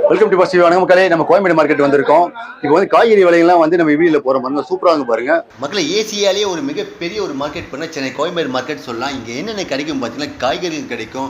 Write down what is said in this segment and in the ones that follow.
Welcome to positive. வணக்கம் மக்களே, நம்ம கோயம்பேடு மார்க்கெட் வந்திருக்கோம். இப்போ வந்து காய்கறி விலையெல்லாம் வந்து நம்ம வீடியோல போற பாருங்க, சூப்பராக பாருங்க மக்களை. ஏசியாலேயே ஒரு மிகப்பெரிய ஒரு மார்க்கெட் பண்ண சென்னை கோயம்பேடு மார்க்கெட் சொல்லலாம். இங்கே என்னென்ன கிடைக்கும் பார்த்தீங்கன்னா, காய்கறிகள் கிடைக்கும்,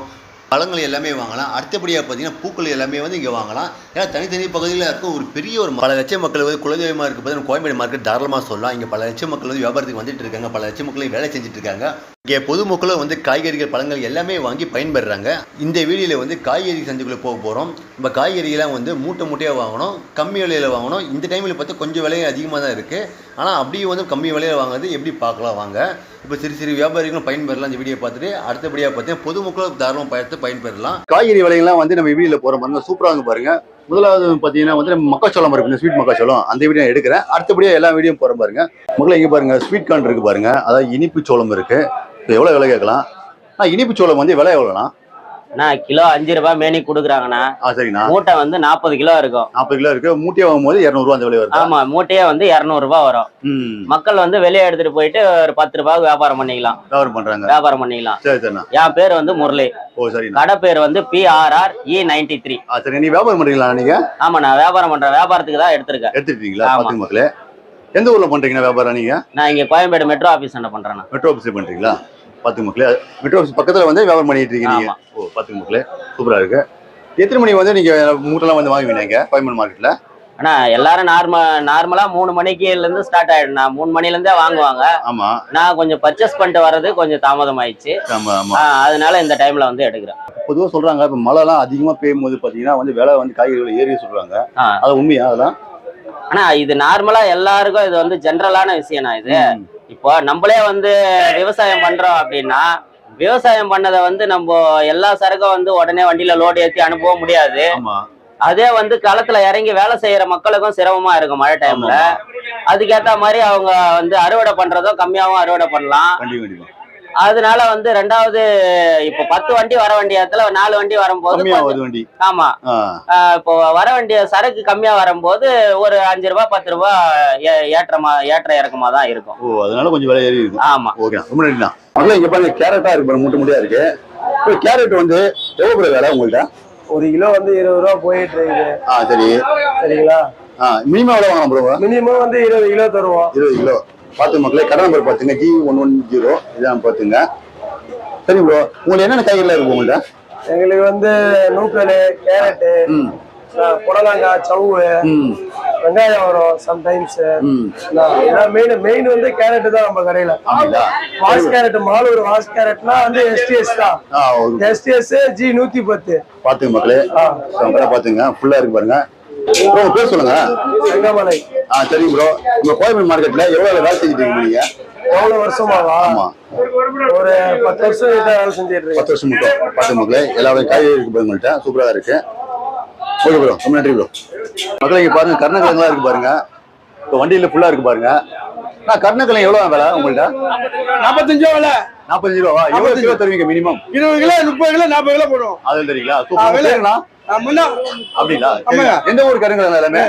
பழங்கள் எல்லாமே வாங்கலாம். அடுத்தபடியாக பார்த்தீங்கன்னா பூக்கள் எல்லாமே வந்து இங்கே வாங்கலாம். ஏன்னா தனித்தனி பகுதியில் இருக்கும் ஒரு பெரிய ஒரு பல லட்சம் மக்கள் வந்து குலதெய்வமாக இருக்குது பார்த்தீங்கன்னா கோயம்பேடு மார்க்கெட் தாராளமாக சொல்லலாம். இங்கே பல லட்சம் மக்கள் வந்து வியாபாரத்துக்கு வந்துட்டு இருக்காங்க, பல லட்சம் மக்கள் வேலை செஞ்சுட்டு இருக்காங்க. இங்கே பொதுமக்களும் வந்து காய்கறிகள் பழங்கள் எல்லாமே வாங்கி பயன்பெறாங்க. இந்த வீடியோவில் வந்து காய்கறி சந்தைக்குள்ளே போக போகிறோம். நம்ம காய்கறியெல்லாம் வந்து மூட்டை மூட்டையாக வாங்கணும், கம்மி விலையில் வாங்கணும். இந்த டைமில் பார்த்தா கொஞ்சம் விலை அதிகமாக தான் இருக்குது. ஆனால் அப்படியே வந்து கம்மி விலையில் வாங்குறது எப்படி பார்க்கலாம் வாங்க. இப்போ சிறு சிறு வியாபாரிகளும் பயன்பெறலாம். இந்த வீடியோ பார்த்துட்டு அடுத்தபடியாக பார்த்தீங்கன்னா பொதுமக்களும் தாராளமாக பார்த்து பயன்பெறலாம். காய்கறி விலையெல்லாம் வந்து நம்ம வீடியோல போற பாருங்க, சூப்பராக பாருங்க. முதலாவது பார்த்தீங்கன்னா வந்து நம்ம மக்காச்சோளம் இருக்கு, ஸ்வீட் மக்காச்சோளம். அந்த வீடியோ எடுக்கிறேன். அடுத்தபடியாக எல்லா வீடியோ போற பாருங்க. மக்களை இங்கே பாருங்க, ஸ்வீட் கார்ன் இருக்கு பாருங்க. அதாவது இனிப்பு சோளம் இருக்கு. எவ்வளோ விலை கேட்கலாம்? இனிப்பு சோளம் வந்து விலை எவ்வளோண்ணா? கிலோ 5 ரூபாய் மேனி குடுக்குறாங்கண்ணா. சரிண்ணா. மூட்டை வந்து 40 கிலோ இருக்கும். 40 கிலோ இருக்கு. மூட்டையை வாங்கும்போது 200 ரூபா அந்த விலை வரும். ஆமா, மூட்டையே வந்து 200 ரூபாய் வரும். மக்கள் வந்து வெளியே எடுத்துட்டு போயிட்டு ஒரு 10 ரூபாய்க்கு வியாபாரம் பண்ணிக்கலாம். வியாபாரம் பண்ணிக்கலாம். சரி சரிண்ணா. என் பேர் வந்து முரளி. ஓ சரி. கடை பேர் வந்து PRRE93. சரி, நீ வியாபாரம் பண்றீங்களா நீங்க? ஆமா, நான் வியாபாரம் பண்றேன். வியாபாரத்துக்கு தான் எடுத்திருக்கேன். எடுத்துட்டீங்களா? பாத்து மக்களே, எந்த ஊர்ல பண்றீங்க வியாபாரம் நீங்க? நான் இங்க கோயம்பேடு மெட்ரோ ஆபீஸ் பண்றேன். மெட்ரோ ஆபீஸ் பண்றீங்களா? பாத்து மக்களே, மெட்ரோ ஆபீஸ் பக்கத்துல வந்து வியாபாரம் பண்ணிட்டு இருக்கீங்க. ஓ பாத்து மக்களே, சூப்பரா இருக்கு. எத்தனை மணி வந்து நீங்க மூட்டைலாம் வந்து வாங்குவீங்க கோயம்பேடு மார்க்கெட்ல? ஆனா எல்லாரும் நார்மலா 3 மணிக்குல இருந்து ஸ்டார்ட் ஆயிடும். 3 மணில இருந்தே வாங்குவாங்க. ஆமா, நான் கொஞ்சம் பர்ச்சேஸ் பண்ணிட்டு வர்றது கொஞ்சம் தாமதம் ஆயிடுச்சு. அதனால இந்த டைம்ல வந்து எடுக்கிறேன். பொதுவா சொல்றாங்க, இப்ப மழை எல்லாம் அதிகமா பெய்யும் போது பாத்தீங்கன்னா வந்து விலை வந்து காய்கறிகள் ஏறி சொல்றாங்க. அது உண்மையா? அதெல்லாம் ஆனா இது நார்மலா எல்லாருக்கும் இது வந்து ஜென்ரலான விஷயம். இது இப்போ நம்மளே வந்து விவசாயம் பண்றோம் அப்படின்னா, விவசாயம் பண்ணதை வந்து நம்ம எல்லா சரக்கும் வந்து உடனே வண்டியில லோடு ஏற்றி அனுப்பவும் முடியாது. அதே வந்து களத்துல இறங்கி வேலை செய்யற மக்களுக்கும் சிரமமா இருக்கும் மழை டைம்ல. அதுக்கேத்த மாதிரி அவங்க வந்து அறுவடை பண்றதோ கம்மியாவும் அறுவடை பண்ணலாம். அதனால வந்து ரெண்டாவது இப்போ 10 வண்டி வர வேண்டிய இடத்துல 4 வண்டி வரும்போது, ஆமா, இப்போ வர வேண்டிய சரக்கு கம்மியா வரும்போது ஒரு 5 ரூபாய் 10 ரூபாய் ஏற்ற இறக்கமா தான் இருக்கும். அதனால கொஞ்சம் விலை ஏறி இருக்கு. ஆமா, ஓகே. ரொம்ப நன்றிண்ணா. முதல்ல இங்க பாருங்க, கேரட்டா இருக்கு, மூட்டை மூட்டையா இருக்கு. இப்போ கேரட் வந்து எவ்வளவு விலை உங்கள்கிட்ட? ஒரு கிலோ வந்து 20 ரூபா போயிட்டு இருக்குது. சரி, சரிங்களா? மினிமம் எவ்வளவு வாங்கலாம் ப்ரோ? மினிமம் வந்து 20 கிலோ தருவோம். 20 கிலோ. பாத்து மக்களே, கடை நம்பர் பாத்துங்க, G110 இதான் பாத்துங்க. சரி ப்ரோ, உங்களுக்கு என்னென்ன காய்கறிலாம் இருக்கும் உங்கள்ட்ட? எங்களுக்கு வந்து நூக்கல், கேரட்டு, புடலங்காய், சவு, வெங்காயம் வரும் சம்டைம்ஸ். மெயின் வந்து கேரட் தான் நம்ம கடையில. வாஷ் கேரட், மாலூர் வாஷ் கேரட்னா வந்து எஸ்டிஎஸ் தான். SDS G110. பாத்துங்க மக்களே, பாத்துங்க, ஃபுல்லா இருக்கு பாருங்க. ப்ரோ பேர் சொல்லுங்க. செங்கமலை. சரி ப்ரோ, நம்ம கோயம்பேடு மார்க்கெட்ல எவ்வளவு வேலை செஞ்சுட்டு இருக்கீங்க? எவ்வளவு வருஷமாவா? ஆமா, ஒரு 10 வருஷம் வேலை செஞ்சுட்டு இருக்கேன். 10 வருஷம் மட்டும். பாத்து மக்களே, எல்லா காய்கறி இருக்கு உங்கள்கிட்ட, சூப்பரா இருக்கு. ஓகே ப்ரோ, ரொம்ப நன்றி ப்ரோ. மக்களே இங்க பாருங்க, கருணக்கிழங்குலாம் இருக்கு பாருங்க. இப்போ வண்டியில ஃபுல்லா இருக்கு பாருங்க. கருணக்கிழங்கு எவ்வளவு விலை உங்கள்கிட்ட? 45 ரூபா. 45 ரூபாவா? எவ்வளவு கிலோ தருவீங்க மினிமம்? 20 கிலோ, 30 கிலோ, 40 கிலோ போடுவோம். அது தெரியுங்களா? சூப்பர். அப்படிங்களா? எந்த ஊர் கருங்கல் எல்லாமே?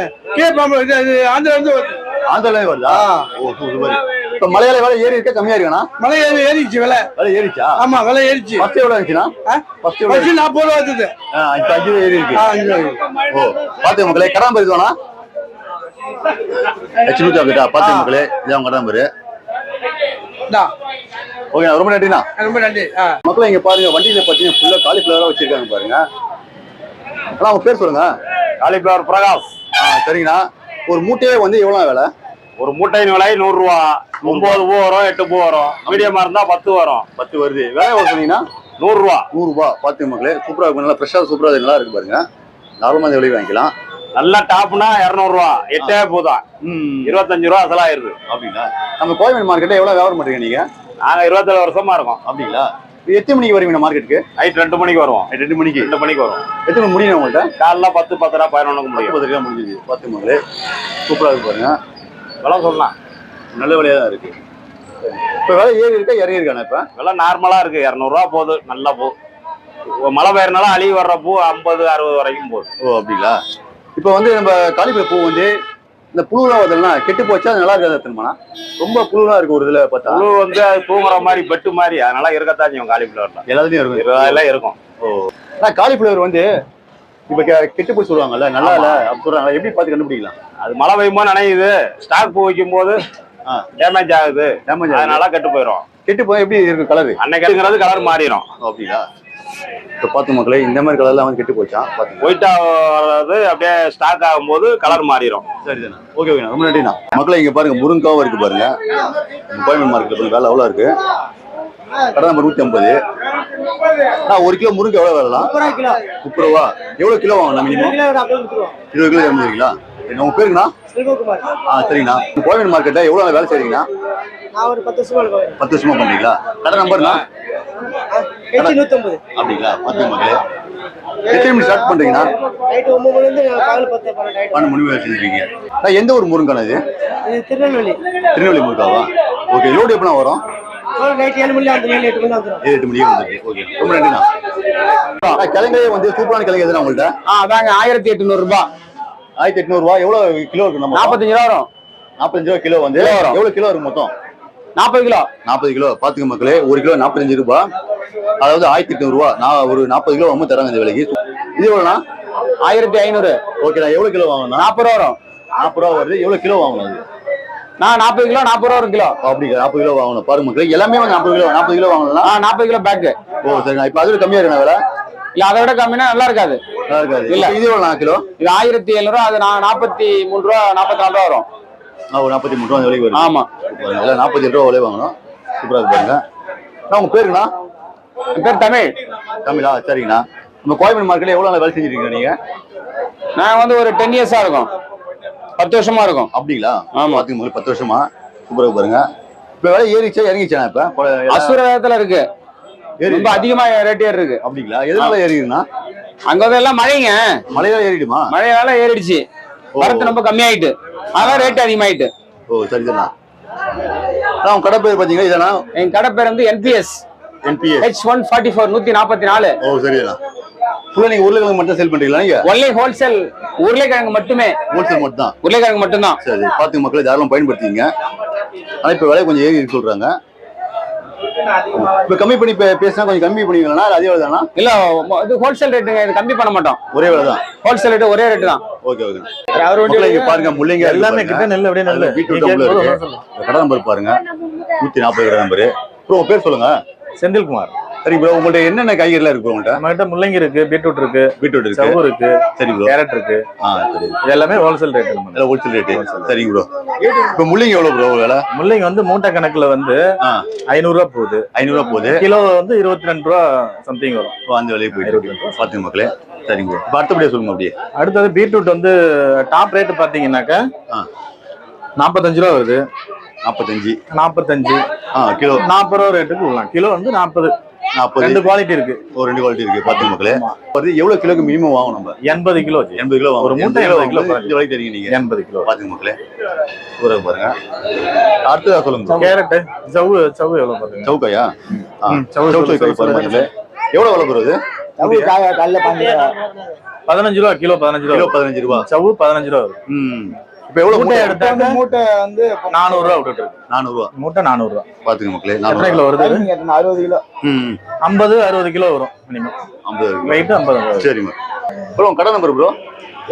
ஆந்திரால வருதா? ஓ சூப்பர். இப்ப மலையாள விலை ஏறி இருக்கா கம்மியா இருக்கானா? மலை ஏறிச்சு. விலை ஏறிச்சா? ஆமா, விலை ஏறிச்சு. ஃபர்ஸ்ட் எவ்வளவு இருந்துச்சுனா? ஃபர்ஸ்ட் 40 ரூபா இருந்தது. இப்ப 5 ரூபா ஏறி இருக்கு. 5 ரூபா. ஓ பாத்து மக்களே, கடை நம்பர் இதுவானா? எச்னூத்தி ஆகுதா? பாத்து மக்களே, இதான் உங்க கடை நம்பர். ஓகே, ரொம்ப நன்றிண்ணா. ரொம்ப நன்றி. மக்களே இங்க பாருங்க, வண்டியில பாத்தீங்கன்னா ஃபுல்லா காலிஃபிளவரா வச்சிருக்காங்க பாருங்க. உங்க பேர் சொல்லுங்க. காலிஃபிளவர் பிரகாஷ். சரிங்கண்ணா. ஒரு மூட்டையே வந்து எவ்வளவு விலை? ஒரு மூட்டையின் விலை 100 ரூபா. 9 பூ வரும், 8 பூ வரும். மீடியமா இருந்தா 10 வரும். 10 வருது. விலை எவ்வளவு சொன்னீங்கன்னா? 100 ரூபா. 100 ரூபா. பாத்து மக்களே, சூப்பரா இருக்கு. நல்லா ஃப்ரெஷ்ஷா சூப்பரா நல்லா இருக்கு பாருங்க. நார்மலா இந்த விலை வாங்கிக்கலாம். நல்லா டாப்னா 200 ரூபா. 8 பூதான். 25 ரூபா அசலாயிருது. அப்படிங்களா? நம்ம கோயம்பேடு மார்க்கெட்ல எவ்வளவு வியாபாரம் பண்றீங்க நீங்க? நாங்க 27 வருஷமா இருக்கோம். அப்படிங்களா? எத்தனை மணிக்கு வருவீங்க மார்க்கெட்டுக்கு? நைட் 2 மணிக்கு வருவோம். 2 மணிக்கு. 2 மணிக்கு வரும். எத்தனை முடியும் உங்கள்கிட்ட? காலைல 10, 10:30, 11 முடியும். 10 முடிஞ்சுது. பாத்து மக்களே, சூப்பரா இருக்கு பாருங்க. விலை சொல்லலாம், நல்ல விலையா தான் இருக்கு. இப்ப விலை ஏறி இருக்கா இறங்கி இருக்கானே? இப்ப விலை நார்மலா இருக்கு. 200 ரூபா போகுது. நல்ல பூ. மழை பெயர்னால அழிவு வர்ற பூ 50, 60 வரைக்கும் போகுது. ஓ அப்படிங்களா? இப்ப வந்து நம்ம காலிஃபிளவர் பூ வந்து இந்த புழுலாம் வருதுன்னா கெட்டு போச்சா? அது நல்லா இருக்காது திரும்ப? ரொம்ப புழுலாம் இருக்கு ஒரு இதுல பார்த்தா. புழு வந்து அது தூங்குற மாதிரி பெட்டு மாதிரி, அதனால இருக்கத்தான் செய்யும் காலிஃபிளவர்ல. எல்லாத்துலயும் இருக்கும். எல்லாம் இருக்கும். ஓ, காலிஃபிளவர் வந்து இப்ப கெட்டு போய் சொல்லுவாங்கல்ல, நல்லா இல்ல அப்படி சொல்றாங்க, எப்படி பார்த்து கண்டுபிடிக்கலாம்? அது மழை பெய்யும்போது நனையுது, ஸ்டாக் பூ வைக்கும் போது டேமேஜ் ஆகுது, அதனால கெட்டு போயிடும். கெட்டு போய் எப்படி இருக்கு கலரு? அன்னைக்குங்கிறது கலர் மாறிடும். அப்படிங்களா? இப்ப பாத்து மக்களே, இந்த மாதிரி கலர்லாம் வந்து கெட்டு போச்சான். ஒயிட்டா வர்றது அப்படியே ஸ்டாக் ஆகும்போது கலர் மாறிடும். சரிதாண்ணா, ஓகே ஓகேண்ணா, ரொம்ப நன்றிண்ணா. மக்களே இங்க பாருங்க, முருங்காவும் இருக்கு பாருங்க. கோயம்பேடு மார்க்கெட்ல பாருங்க, வேலை எவ்வளவு இருக்கு. கடை நம்பர் 150. ஒரு கிலோ முருங்கை எவ்வளவு வரலாம்? 30 ரூபா. எவ்வளவு கிலோ வாங்கலாம் மினிமம்? 20 கிலோ இருந்துருக்கீங்களா? உங்க பேருங்கண்ணா? சரிங்கண்ணா. கோயம்பேடு மார்க்கெட்ல எவ்வளவு வேலை செய்றீங்கண்ணா? நான் ஒரு 10 வருஷமா 10 வருஷமா பண்றீங்களா? கடை நம்பர்னா? 150. அப்படிங்களா? 10 மக்களே. எத்தனை மணி ஸ்டார்ட் பண்றீங்கண்ணா? நைட் 9 மணில இருந்து பகல் 10 12 மணி வரை செஞ்சுருக்கீங்க. எந்த ஒரு முருங்கண்ணா இது? திருநெல்வேலி. திருநெல்வேலி முருங்காவா? ஓகே. லோடு எப்போ வரும்? நைட் 7 மணில அந்த 8 மணில வந்துரும். 8 மணிக்கு வந்துருக்கு. ஓகே, ரொம்ப நன்றிண்ணா. கிழங்கு வந்து சூப்பரான கிழங்கு எதுனா உங்கள்ட்ட? அதாங்க 1800 ரூபாய். 1800 ரூபா. எவ்வளவு கிலோ இருக்கு? நம்ம 45 ரூபா வரும். 45 ரூபா கிலோ வந்து எவ்வளவு கிலோ இருக்கு மொத்தம்? 40 கிலோ. 40 கிலோ. பாத்துக்க மக்களே, ஒரு கிலோ 45 ரூபாய், அதாவது 1800 ரூபா. நான் ஒரு 40 கிலோ வந்து தராங்க இந்த விலைக்கு. இது எவ்வளோண்ணா? 1500. ஓகே, நான் எவ்வளவு கிலோ வாங்கணும்? 40 ரூபா வரும். 40 ரூபா வருது. எவ்வளவு கிலோ வாங்கணும் அது? நான் 40 கிலோ 40 ரூபா ஒரு கிலோ. அப்படி 40 கிலோ வாங்கணும். பாருங்க மக்களே, எல்லாமே வந்து 40 கிலோ வாங்கலாம். 40 கிலோ பேக்கு. ஓ சரிண்ணா. இப்ப அதோட கம்மியா இருக்கா விலை? இல்ல, அதை விட கம்மினா நல்லா இருக்காது. நல்லா இருக்காது. இல்ல, இது எவ்வளோ கிலோ? இது 1700 ரூபா. அது 43 ரூபா 44 ரூபா வரும். ஒரு 43 ரூபா விலைக்கு வரும். ஆமா, எல்லாம் 47 ரூபா விலை வாங்கணும். சூப்பரா இருக்கு பாருங்க. உங்க பேருங்கண்ணா? என் பேர் தமிழ். தமிழா? சரிங்கண்ணா. நம்ம கோயம்பேடு மார்க்கெட்ல எவ்வளவு நாள் வேலை செஞ்சிருக்கீங்க நீங்க? நான் வந்து ஒரு 10 இயர்ஸா இருக்கும். 10 வருஷமா இருக்கும். அப்படிங்களா? ஆமா. பாத்தீங்க 10 வருஷமா. சூப்பரா பாருங்க. இப்ப விலை ஏறிச்சா இறங்கிச்சா? இப்ப அசுரத்துல இருக்கு. ரொம்ப அதிகமா ரேட் ஏறி இருக்கு. அப்படிங்களா? எதனால ஏறிடுனா? அங்க வந்து எல்லாம் மழைங்க. மழையால ஏறிடுமா? மழையால ஏறிடுச்சு. வரத்து ரொம்ப கம்மியாயிட்டு, அதான் ரேட் அதிகமாயிட்டு. ஓ சரிதாண்ணா. உங்க கடை பேர் பாத்தீங்களா இதானா? என் கடை பேர் வந்து NPS H144 144. ஓ சரிதாண்ணா. ஃபுல்லா நீங்க உருளைக்கிழங்கு மட்டும் சேல் பண்றீங்களா நீங்க? Only wholesale. உருளைக்கிழங்கு மட்டுமே. ஹோல்சேல் மட்டும் தான்? உருளைக்கிழங்கு மட்டும் தான். சரி, பாத்துங்க மக்களே, தாராளமா பயன்படுத்திங்க. ஆனா இப்ப விலை கொஞ்சம் ஏறி சொல்றாங்க. இப்ப கம்மி பண்ணி பேசினா கொஞ்சம் கம்மி பண்ணுவீங்களா? அதே வேலை தானா? இல்ல, இது ஹோல்சேல் ரேட்டுங்க. இது கம்மி பண்ண மாட்டோம். ஒரே வேலை தான். ஹோல்சேல் ரேட் ஒரே ரேட் தான். Okay okay. இங்க பாருங்க, முள்ளங்க எல்லாமே கிட்ட நெல் அப்படியே நெல் பீட்ரூட் இருக்கு. கடை நம்பர் பாருங்க, 140 கடை நம்பர். ப்ரோ உங்க பேர் சொல்லுங்க. செந்தில்குமார். சரி ப்ரோ, உங்கள்ட்ட என்னென்ன காய்கறிலாம் இருக்கு? உங்கள்ட்ட நம்மகிட்ட முள்ளங்கி இருக்கு, பீட்ரூட் இருக்கு, இருக்கு, சவு இருக்கு, சரி ப்ரோ, கேரட் இருக்கு. சரி, இது எல்லாமே ஹோல்சேல் ரேட். எல்லாம் ஹோல்சேல் ரேட். சரி ப்ரோ. இப்போ முள்ளங்கி எவ்வளவு ப்ரோ விலை? முள்ளங்கி வந்து மூட்டை கணக்குல வந்து 500 ரூபா போகுது. 500 ரூபா போகுது. கிலோ வந்து 22 ரூபா சம்திங் வரும். அந்த விலைக்கு போயிட்டு பாத்துங்க மக்களே. சரிங்க ப்ரோ. இப்போ அடுத்தபடியா சொல்லுங்க அப்படியே. அடுத்தது பீட்ரூட் வந்து டாப் ரேட் பாத்தீங்கன்னாக்கா 45 ரூபா வருது. 45 கிலோ 40 ரூபா ரேட்டுக்கு விடலாம். கிலோ வந்து 40. ரெண்டு குவாலிட்டி இருக்கு. ஒரு 2 குவாலிட்டி இருக்கு. பாத்துங்க மக்களே. எவ்வளவு கிலோக்கு மினிமம் வாங்கணும் நம்ம? 80 கிலோ. 80 கிலோ ஒரு மூட்டை 80 கிலோ. இந்த விலைக்கு தெரியுங்க நீங்க? 80 கிலோ. பாத்துங்க மக்களே. ஊரக பாருங்க. அடுத்ததா சொல்லுங்க. கேரட் சவு எவ்வளவு பாருங்க? சவுக்காயா? சவு காய் பாருங்க மக்களே. எவ்வளவு விலை வருது? காலைல 15 ரூபா கிலோ. 15 ரூபா. 15 ரூபா. சவு 15 ரூபா வரும். இப்ப எவ்வளவு மூட்டை எடுத்தாங்க? மூட்டை வந்து 400 ரூபா விட்டுட்டு இருக்கு. 400 ரூபா. மூட்டை 400 ரூபா. பாத்துங்க மக்களே. எத்தனை கிலோ வருது? 60 கிலோ. 50-60 கிலோ வரும் மினிமம். 50 வெயிட் 50. சரிங்க ப்ரோ. கடை நம்பர் ப்ரோ?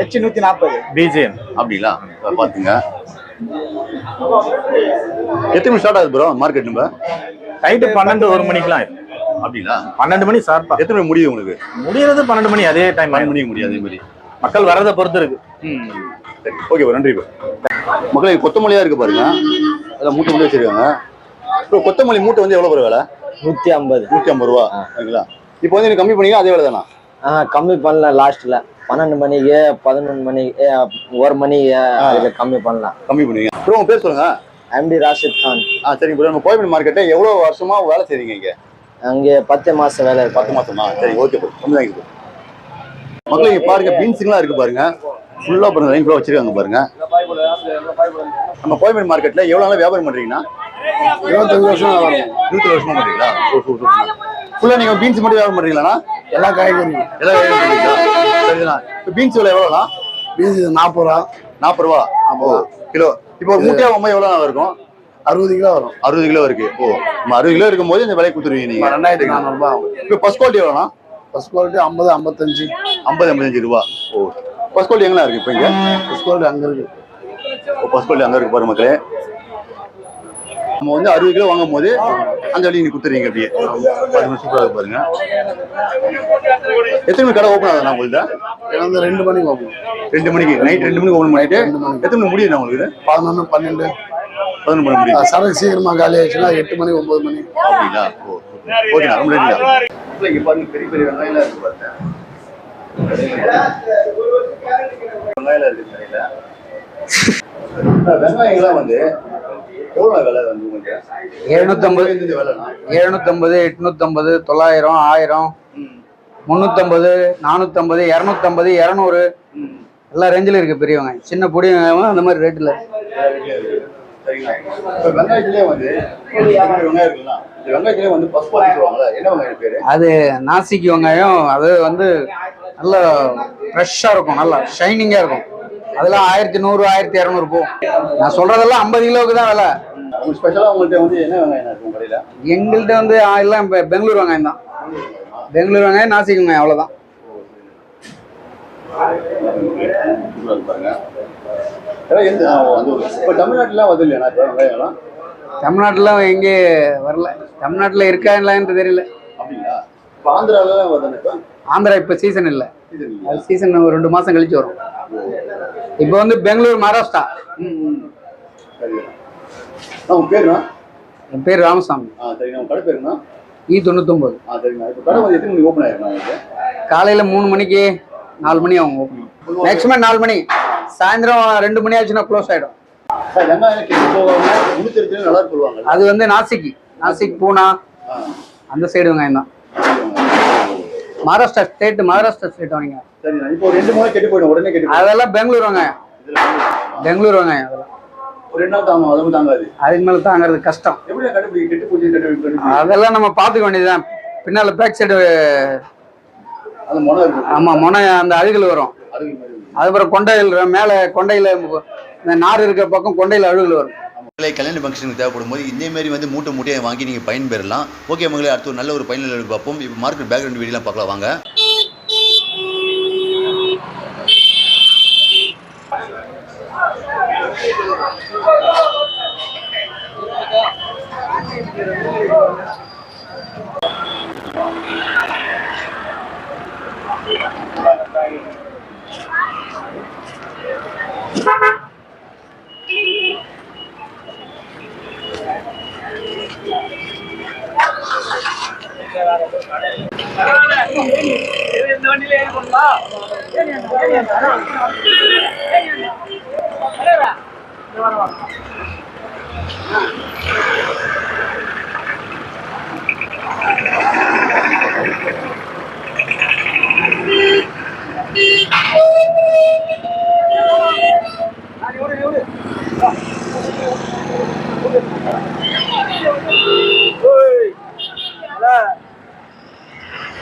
H140. BJN. அப்படிங்களா? பாத்துங்க. எத்தனை மணி ஸ்டார்ட் ஆகுது ப்ரோ மார்க்கெட்? நம்ம நைட்டு 12-1 மணிக்கெல்லாம் ஆயிடும். அப்படிங்களா? 12 மணி ஷார்ப்பா. எத்தனை மணி முடியும் உங்களுக்கு? முடியறது 12 மணி. அதே டைம் 9 மணிக்கு முடியும். அதே மாதிரி மக்கள் வரதை பொறுத்து இருக்கு. சரி, ஓகே ப்ரோ, நன்றி ப்ரோ. மக்களே, கொத்தமல்லியா இருக்கு பாருங்க. அதான் மூட்டை மூட்டை வச்சிருக்காங்க. இப்போ கொத்தமல்லி மூட்டை வந்து எவ்வளவு விலை? 150. 150 ரூபா. சரிங்களா? இப்போ வந்து நீங்க கம்மி பண்ணீங்க, அதே வேலை தானா? கம்மி பண்ணல. லாஸ்ட்ல 12 மணிக்கு 11 மணிக்கு 1 மணிக்கு அதுல கம்மி பண்ணலாம். கம்மி பண்ணுவீங்க. ப்ரோ உங்க பேர் சொல்லுங்க. MD ராஷித் கான். சரிங்க ப்ரோ. நம்ம கோயம்பேடு மார்க்கெட்டை எவ்வளவு வருஷமா வேலை செய்றீங்க இங்க? அங்கே 10 மாசம் வேலை இருக்கு. 10 மாசமா? சரி, ஓகே ப்ரோ, ரொம்ப தேங்க்ஸ் ப்ரோ. மக்களே இங்க பாருங்க, பீன்ஸுங்கெல்லாம் இருக்கு பாருங்க. ஃபுல்லா பாருங்க, லைன் ஃபுல்லா வச்சிருக்காங்க பாருங்க. நம்ம கோயம்பேடு மார்க்கெட்ல எவ்வளவு நாளா வியாபாரம் பண்றீங்கன்னா? 25 வருஷம். 20 வருஷமா பண்றீங்களா? ஃபுல்லா நீங்க பீன்ஸ் மட்டும் வியாபாரம் பண்றீங்களா? எல்லா காய்கறியும் பண்றீங்களா? சரிங்களா? இப்போ பீன்ஸ் விலை எவ்வளோண்ணா? பீன்ஸ் 40 ரூபா. 40 ரூபா கிலோ. இப்போ ஒரு மூட்டையா வாங்கும்போது எவ்வளோ நாள் இருக்கும்? 60 கிலோ வரும். 60 கிலோ இருக்கு. நம்ம 60 கிலோ இருக்கும்போது இந்த விலை கொடுத்துருவீங்க நீங்க. 2400 ரூபாய். இப்போ ஃபர்ஸ்ட் குவாலிட்டி எவ்வளோண்ணா? First quality 50 55. 55 ரூபா. ஓ, ஃபர்ஸ்ட் குவாலிட்டி எங்கண்ணா இருக்கு இப்போ இங்கே? ஃபர்ஸ்ட் குவாலிட்டி அங்கே இருக்கு. ஃபர்ஸ்ட் குவாலிட்டி அங்கே இருக்கு பாரு மக்களே. நம்ம வந்து 60 கிலோ வாங்கும் போது அந்த வழி நீ குத்துறீங்க அப்படியே. சூப்பராக இருக்கு பாருங்க. எத்தனை மணி கடை ஓப்பன் ஆகுதுண்ணா உங்களுக்கு? வந்து 2 மணிக்கு ஓப்பன். 2 மணிக்கு நைட் 2 மணிக்கு ஓப்பன் பண்ணிட்டு எத்தனை மணி முடியுதுண்ணா உங்களுக்கு? 11 12. 11 மணி முடியுது. சரக்கு சீக்கிரமா காலி ஆயிடுச்சுன்னா 8 மணி 9 மணி. அப்படிங்களா? ஓகேண்ணா, ரொம்ப நன்றிண்ணா. இங்கே பாருங்க பெரிய பெரிய வெங்காயம்லாம் இருக்கு பாருங்க. வெங்காயம் இருக்கு கடையில். வெங்காயங்கள்லாம் வந்து எவ்வளோ விலை வந்து உங்களுக்கு? 750, 850, 900, 1000, 350, 450, 250, 200 எல்லா ரேஞ்சிலும் இருக்கு பெரிய வெங்காயம். சின்ன பொடி வெங்காயம் அந்த மாதிரி ரேட்டில். வெங்காயத்திலே வந்து வெங்காயம் இருக்குங்களா? இந்த வெங்காயத்திலே வந்து பசுபாத்தி சொல்லுவாங்கல்ல, என்ன வெங்காயம் பேரு? அது நாசிக்கு வெங்காயம். அது வந்து நல்லா ஃப்ரெஷ்ஷாக இருக்கும், நல்லா ஷைனிங்காக இருக்கும். அதெல்லாம் 1100, 1200 போகும். நான் சொல்றதெல்லாம் 50 கிலோவுக்கு தான் விலை. உங்களுக்கு ஸ்பெஷலாக உங்கள்கிட்ட வந்து என்ன வெங்காயம் இருக்கும் கடையில்? எங்கள்கிட்ட வந்து எல்லாம் பெங்களூர் வெங்காயம் தான். பெங்களூர் வெங்காயம், நாசிக் வெங்காயம், அவ்வளோதான். பாருங்க. இப்போ தமிழ்நாட்டிலாம் வந்து இல்லையா வெங்காயம்லாம்? தமிழ்நாட்டில் எங்கே வரல. தமிழ்நாட்டில் இருக்கா இல்லைன்னு தெரியல. அப்படிங்களா? இப்போ ஆந்திராவிலாம் வருதுன்னு இப்போ? ஆந்திரா இப்போ சீசன் இல்லை. அது சீசன் ஒரு 2 மாதம் கழிச்சு வரும். இப்போ வந்து பெங்களூர், மகாராஷ்டிரா. உங்க பேருண்ணா? என் பேர் ராமசாமி. சரிண்ணா. உங்க கடை பேருண்ணா? E99. சரிண்ணா. இப்போ கடை வந்து எத்தனை மணிக்கு ஓப்பன் ஆயிருக்கா? காலையில் 3 மணிக்கு 4 மணி ஆகும் ஓப்பன். மேக்ஸிமம் 4 மணி. சாயந்தரம் 2 மணி ஆச்சுன்னா க்ளோஸ் ஆகிடும். வெங்காயம் கெட்டு போவாங்க, முடிச்சிருச்சு நல்லா சொல்லுவாங்க. அது வந்து நாசிக் பூனா அந்த சைடு வெங்காயம் தான். மகாராஷ்டிரா ஸ்டேட் வாங்க. சரிண்ணா. இப்போ 2 மூணு கெட்டு போயிடும், உடனே கெட்டு. அதெல்லாம் பெங்களூர் வெங்காயம். பெங்களூர் வெங்காயம் அதெல்லாம் ஒரு 2 நாள் தாங்கும், அதுவும் தாங்காது. அதுக்கு மேலே தாங்கிறது கஷ்டம். எப்படி கண்டுபிடி கெட்டு போச்சு? அதெல்லாம் நம்ம பார்த்துக்க வேண்டியதுதான். பின்னால பேக் சைடு அது முனை இருக்கு. ஆமாம், முனை அந்த அழுகல் வரும். அதுக்கப்புறம் கொண்டையில் மேலே கொண்டையில் இந்த நார் இருக்கிற பக்கம் கொண்டையில் அழுகல் வரும். கல்யாண ஃபங்க்ஷனுக்கு தேவைப்படும் போது இதே மாதிரி வந்து மூட்டையை வாங்கி நீங்கள் பயன்பெறலாம். ஓகே மகளே, அடுத்து ஒரு நல்ல ஒரு பயனுள்ள பார்ப்போம். இப்போ மார்க்கெட் பேக்ரவுண்ட் வீடியோலாம் பார்க்கலாம் வாங்க.